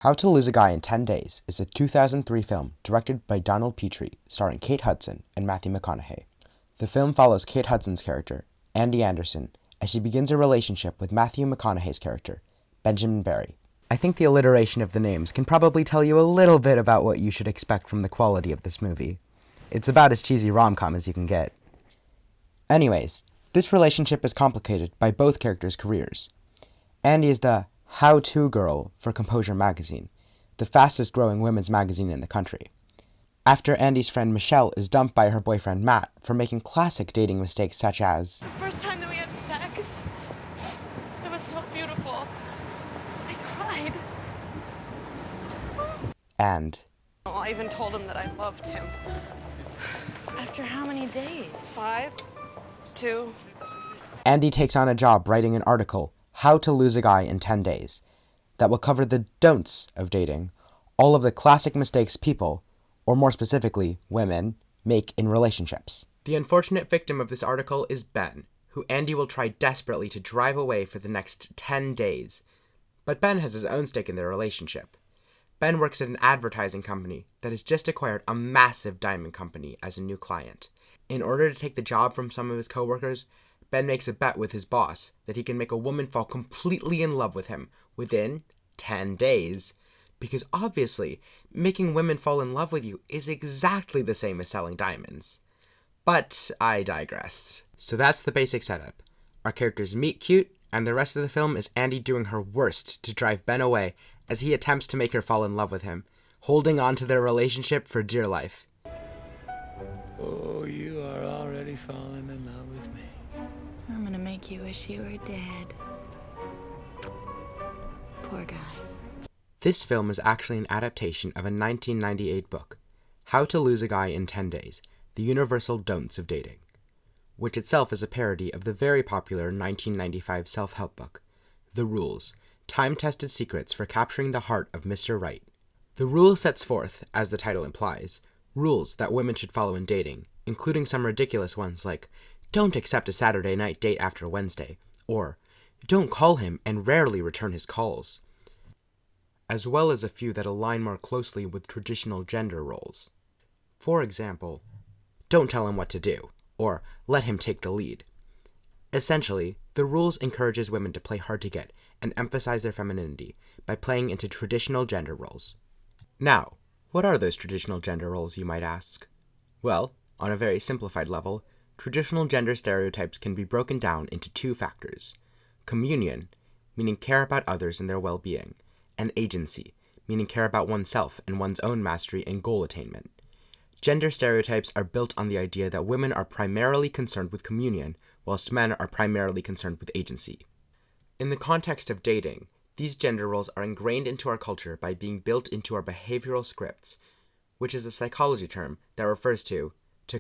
How to Lose a Guy in 10 Days is a 2003 film directed by Donald Petrie, starring Kate Hudson and Matthew McConaughey. The film follows Kate Hudson's character, Andy Anderson, as she begins a relationship with Matthew McConaughey's character, Benjamin Barry. I think the alliteration of the names can probably tell you a little bit about what you should expect from the quality of this movie. It's about as cheesy rom-com as you can get. Anyways, this relationship is complicated by both characters' careers. Andy is the how-to girl for Composure magazine, the fastest-growing women's magazine in the country. After Andy's friend Michelle is dumped by her boyfriend Matt for making classic dating mistakes such as The first time that we had sex, it was so beautiful. I cried. and Oh, I even told him that I loved him. After how many days? 5, 2. Andy takes on a job writing an article, How to Lose a Guy in 10 Days, that will cover the don'ts of dating, all of the classic mistakes people, or more specifically, women, make in relationships. The unfortunate victim of this article is Ben, who Andy will try desperately to drive away for the next 10 days. But Ben has his own stake in their relationship. Ben works at an advertising company that has just acquired a massive diamond company as a new client. In order to take the job from some of his coworkers, Ben makes a bet with his boss that he can make a woman fall completely in love with him within 10 days. Because obviously, making women fall in love with you is exactly the same as selling diamonds. But I digress. So that's the basic setup. Our characters meet cute, and the rest of the film is Andy doing her worst to drive Ben away as he attempts to make her fall in love with him, holding on to their relationship for dear life. Oh, you are already falling in love with me. I'm gonna make you wish you were dead. Poor guy. This film is actually an adaptation of a 1998 book, How to Lose a Guy in 10 Days, The Universal Don'ts of Dating, which itself is a parody of the very popular 1995 self-help book, The Rules, Time-Tested Secrets for Capturing the Heart of Mr. Right. The Rule sets forth, as the title implies, rules that women should follow in dating, including some ridiculous ones like, don't accept a Saturday night date after Wednesday, or don't call him and rarely return his calls, as well as a few that align more closely with traditional gender roles. For example, don't tell him what to do, or let him take the lead. Essentially, the rules encourages women to play hard to get and emphasize their femininity by playing into traditional gender roles. Now, what are those traditional gender roles, you might ask? Well, on a very simplified level, traditional gender stereotypes can be broken down into two factors: communion, meaning care about others and their well-being, and agency, meaning care about oneself and one's own mastery and goal attainment. Gender stereotypes are built on the idea that women are primarily concerned with communion, whilst men are primarily concerned with agency. In the context of dating, these gender roles are ingrained into our culture by being built into our behavioral scripts, which is a psychology term that refers to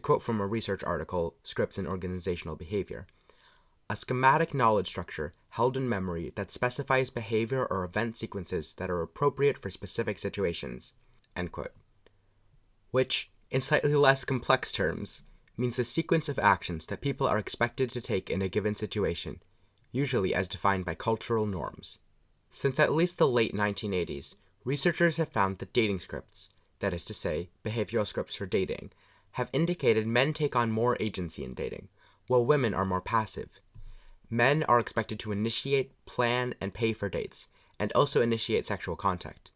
quote from a research article, Scripts in Organizational Behavior, a schematic knowledge structure held in memory that specifies behavior or event sequences that are appropriate for specific situations, end quote. Which, in slightly less complex terms, means the sequence of actions that people are expected to take in a given situation, usually as defined by cultural norms. Since at least the late 1980s, researchers have found that dating scripts, that is to say, behavioral scripts for dating, have indicated men take on more agency in dating, while women are more passive. Men are expected to initiate, plan, and pay for dates, and also initiate sexual contact.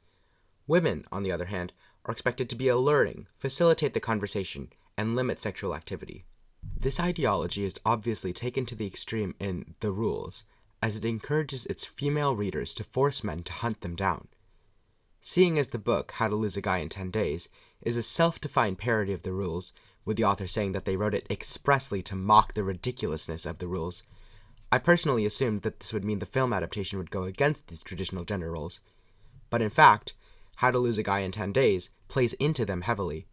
Women, on the other hand, are expected to be alluring, facilitate the conversation, and limit sexual activity. This ideology is obviously taken to the extreme in The Rules, as it encourages its female readers to force men to hunt them down. Seeing as the book, How to Lose a Guy in 10 Days, is a self-defined parody of the rules, with the author saying that they wrote it expressly to mock the ridiculousness of the rules, I personally assumed that this would mean the film adaptation would go against these traditional gender roles. But in fact, How to Lose a Guy in 10 Days plays into them heavily.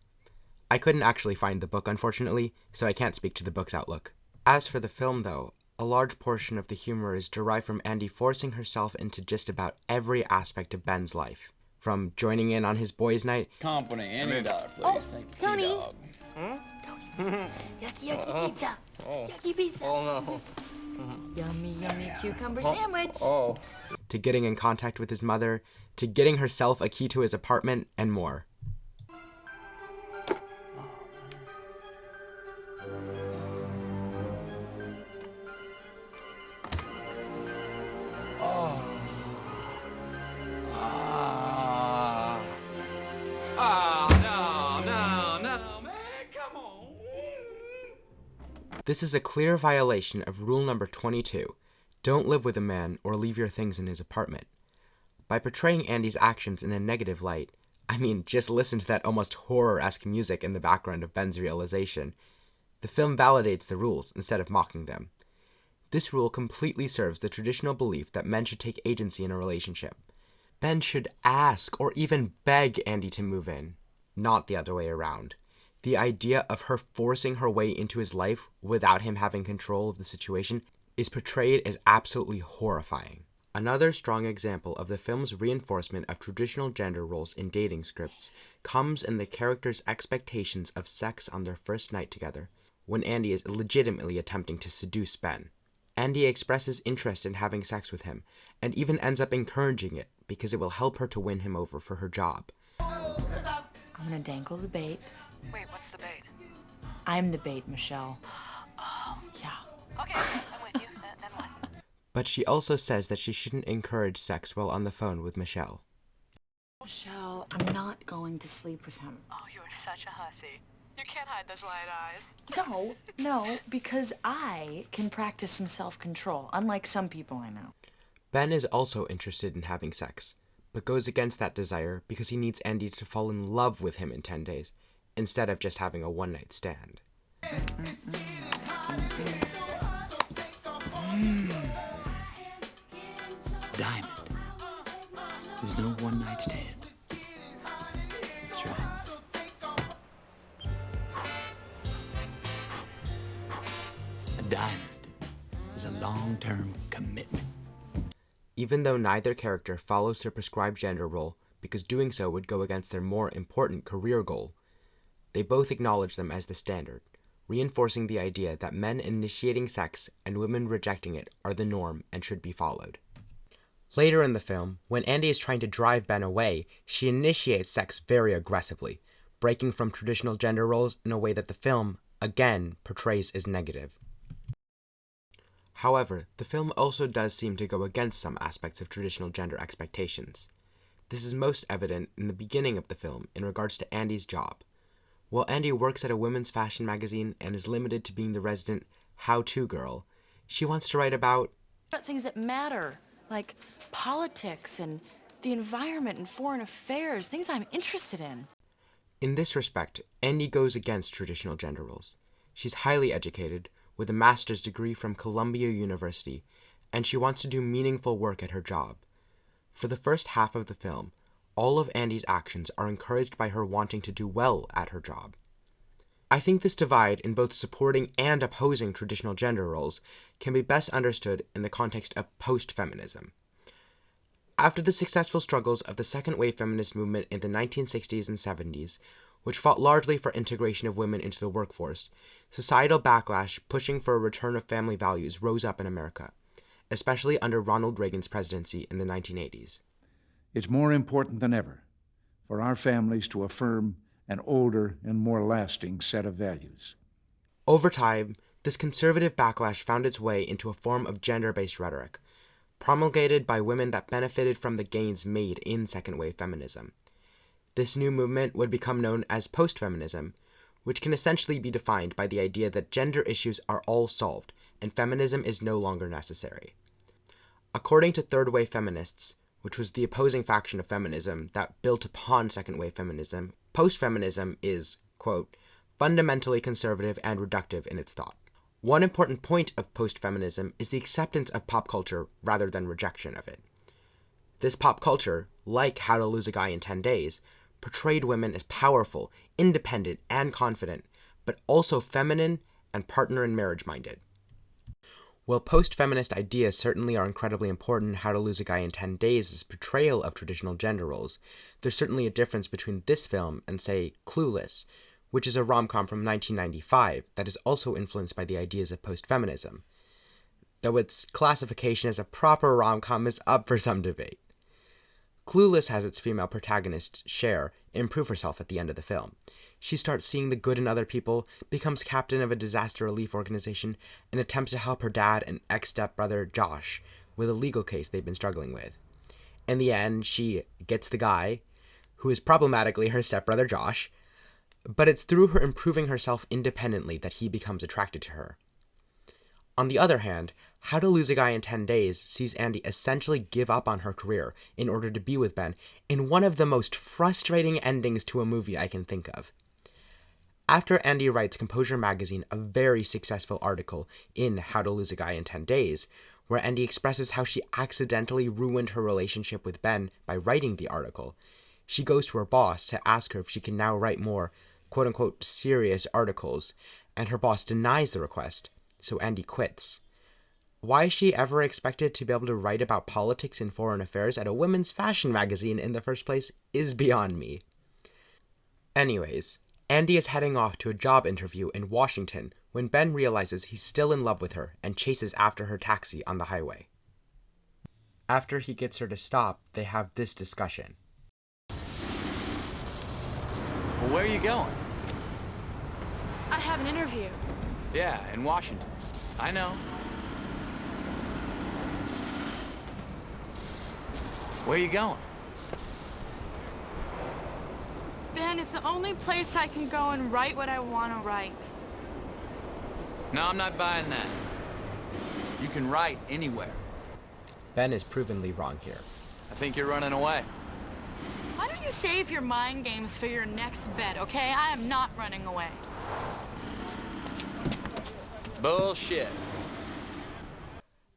I couldn't actually find the book, unfortunately, so I can't speak to the book's outlook. As for the film, though, a large portion of the humor is derived from Andy forcing herself into just about every aspect of Ben's life. From joining in on his boys' night, Company, any dog, please. Oh, Thank you, Tony. dog. Yucky, yucky pizza. Yucky pizza. Oh, no. Yummy, yummy cucumber sandwich. Oh. to getting in contact with his mother, to getting herself a key to his apartment, and more. No, man, come on. This is a clear violation of rule number 22. Don't live with a man or leave your things in his apartment. By portraying Andy's actions in a negative light, I mean, just listen to that almost horror-esque music in the background of Ben's realization. The film validates the rules instead of mocking them. This rule completely serves the traditional belief that men should take agency in a relationship. Ben should ask or even beg Andy to move in, not the other way around. The idea of her forcing her way into his life without him having control of the situation is portrayed as absolutely horrifying. Another strong example of the film's reinforcement of traditional gender roles in dating scripts comes in the characters' expectations of sex on their first night together, when Andy is legitimately attempting to seduce Ben. Andy expresses interest in having sex with him, and even ends up encouraging it because it will help her to win him over for her job. I'm gonna dangle the bait. Wait, what's the bait? I'm the bait, Michelle. Oh, yeah. Okay, I'm with you. Then what? But she also says that she shouldn't encourage sex while on the phone with Michelle. Michelle, I'm not going to sleep with him. Oh, you're such a hussy. You can't hide those light eyes. No, because I can practice some self-control, unlike some people I know. Ben is also interested in having sex, but goes against that desire because he needs Andy to fall in love with him in 10 days, instead of just having a one-night stand. Diamond. There's no one-night stand. That's right. A diamond is a long-term commitment. Even though neither character follows their prescribed gender role because doing so would go against their more important career goal, they both acknowledge them as the standard, reinforcing the idea that men initiating sex and women rejecting it are the norm and should be followed. Later in the film, when Andy is trying to drive Ben away, she initiates sex very aggressively, breaking from traditional gender roles in a way that the film, again, portrays as negative. However, the film also does seem to go against some aspects of traditional gender expectations. This is most evident in the beginning of the film in regards to Andy's job. While Andy works at a women's fashion magazine and is limited to being the resident how-to girl, she wants to write about Things that matter, like politics and the environment and foreign affairs, things I'm interested in. In this respect, Andy goes against traditional gender roles. She's highly educated, with a master's degree from Columbia University, and she wants to do meaningful work at her job. For the first half of the film, all of Andy's actions are encouraged by her wanting to do well at her job. I think this divide in both supporting and opposing traditional gender roles can be best understood in the context of post-feminism. After the successful struggles of the second-wave feminist movement in the 1960s and 70s, which fought largely for integration of women into the workforce, societal backlash pushing for a return of family values rose up in America, especially under Ronald Reagan's presidency in the 1980s. It's more important than ever for our families to affirm an older and more lasting set of values. Over time, this conservative backlash found its way into a form of gender-based rhetoric, promulgated by women that benefited from the gains made in second-wave feminism. This new movement would become known as post-feminism, which can essentially be defined by the idea that gender issues are all solved and feminism is no longer necessary. According to third-wave feminists, which was the opposing faction of feminism that built upon second-wave feminism, post-feminism is, quote, fundamentally conservative and reductive in its thought. One important point of post-feminism is the acceptance of pop culture rather than rejection of it. This pop culture, like How to Lose a Guy in 10 Days, portrayed women as powerful, independent, and confident, but also feminine and partner and marriage-minded. While post-feminist ideas certainly are incredibly important in How to Lose a Guy in 10 Days' portrayal of traditional gender roles, there's certainly a difference between this film and, say, Clueless, which is a rom-com from 1995 that is also influenced by the ideas of post-feminism. though its classification as a proper rom-com is up for some debate. Clueless has its female protagonist, Cher, improve herself at the end of the film. She starts seeing the good in other people, becomes captain of a disaster relief organization, and attempts to help her dad and ex-stepbrother, Josh, with a legal case they've been struggling with. In the end, she gets the guy, who is problematically her stepbrother, Josh, but it's through her improving herself independently that he becomes attracted to her. On the other hand, How to Lose a Guy in 10 Days sees Andy essentially give up on her career in order to be with Ben in one of the most frustrating endings to a movie I can think of. After Andy writes Composure Magazine a very successful article in How to Lose a Guy in 10 Days, where Andy expresses how she accidentally ruined her relationship with Ben by writing the article, she goes to her boss to ask her if she can now write more quote-unquote serious articles, and her boss denies the request, so Andy quits. Why she ever expected to be able to write about politics and foreign affairs at a women's fashion magazine in the first place is beyond me. Anyways, Andy is heading off to a job interview in Washington when Ben realizes he's still in love with her and chases after her taxi on the highway. After he gets her to stop, they have this discussion. Well, where are you going? I have an interview. Yeah, in Washington. I know. Where are you going? Ben, it's the only place I can go and write what I want to write. No, I'm not buying that. You can write anywhere. Ben is provenly wrong here. I think you're running away. Why don't you save your mind games for your next bet, okay? I am not running away. Bullshit.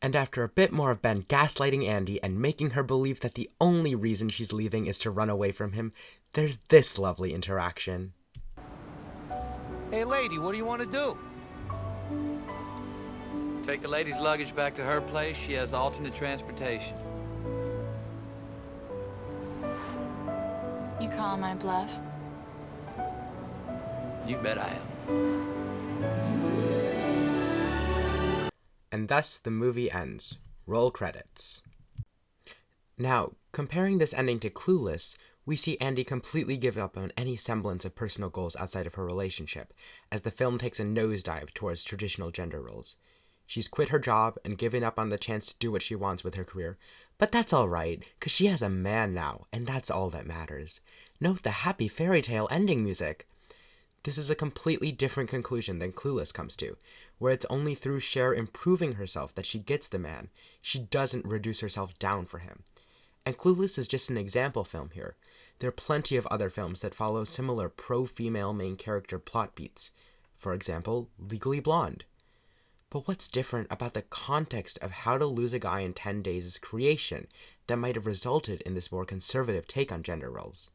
And after a bit more of Ben gaslighting Andy and making her believe that the only reason she's leaving is to run away from him, there's this lovely interaction. Hey lady, what do you want to do? Take the lady's luggage back to her place. She has alternate transportation. You call my bluff? You bet I am. And thus the movie ends. Roll credits. Now, comparing this ending to Clueless, we see Andy completely give up on any semblance of personal goals outside of her relationship, as the film takes a nosedive towards traditional gender roles. She's quit her job and given up on the chance to do what she wants with her career, but that's alright, because she has a man now, and that's all that matters. Note the happy fairy tale ending music. This is a completely different conclusion than Clueless comes to, where it's only through Cher improving herself that she gets the man. She doesn't reduce herself down for him. And Clueless is just an example film here. There are plenty of other films that follow similar pro-female main character plot beats. For example, Legally Blonde. But what's different about the context of How to Lose a Guy in 10 Days' creation that might have resulted in this more conservative take on gender roles?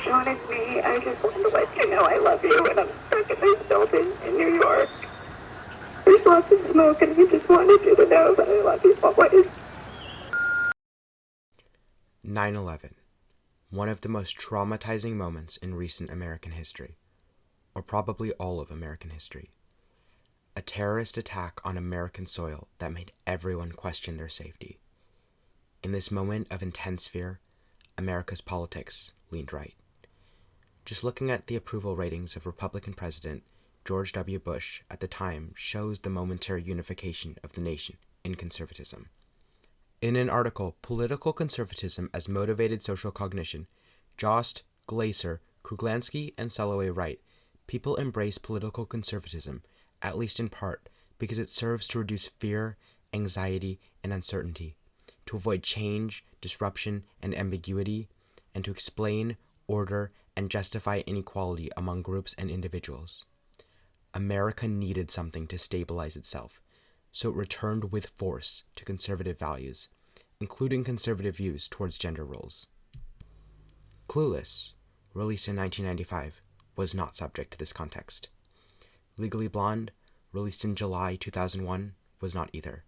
Sean, it's me. I just wanted to let you know I love you, and I'm stuck in this building in New York. There's lots of smoke, and I just wanted you to know that I love you always. 9/11. One of the most traumatizing moments in recent American history, or probably all of American history. A terrorist attack on American soil that made everyone question their safety. In this moment of intense fear, America's politics leaned right. Just looking at the approval ratings of Republican President George W. Bush at the time shows the momentary unification of the nation in conservatism. In an article, Political Conservatism as Motivated Social Cognition, Jost, Glaser, Kruglansky, and Soloway write, people embrace political conservatism, at least in part, because it serves to reduce fear, anxiety, and uncertainty, to avoid change, disruption, and ambiguity, and to explain, order, and justify inequality among groups and individuals. America needed something to stabilize itself, so it returned with force to conservative values, including conservative views towards gender roles. Clueless, released in 1995, was not subject to this context. Legally Blonde, released in July 2001, was not either.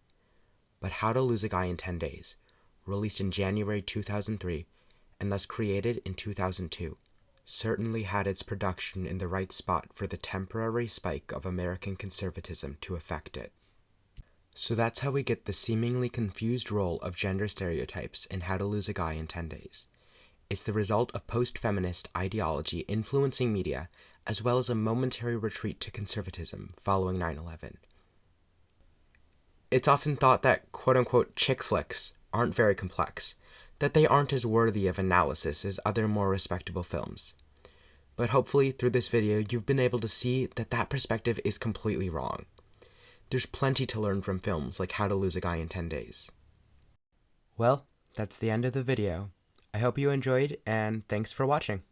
But How to Lose a Guy in 10 Days, released in January 2003, and thus created in 2002, certainly had its production in the right spot for the temporary spike of American conservatism to affect it. So that's how we get the seemingly confused role of gender stereotypes in How to Lose a Guy in 10 Days. It's the result of post-feminist ideology influencing media, as well as a momentary retreat to conservatism following 9/11. It's often thought that quote-unquote chick flicks aren't very complex, that they aren't as worthy of analysis as other more respectable films. But hopefully, through this video, you've been able to see that that perspective is completely wrong. There's plenty to learn from films like How to Lose a Guy in 10 Days. Well, that's the end of the video. I hope you enjoyed, and thanks for watching.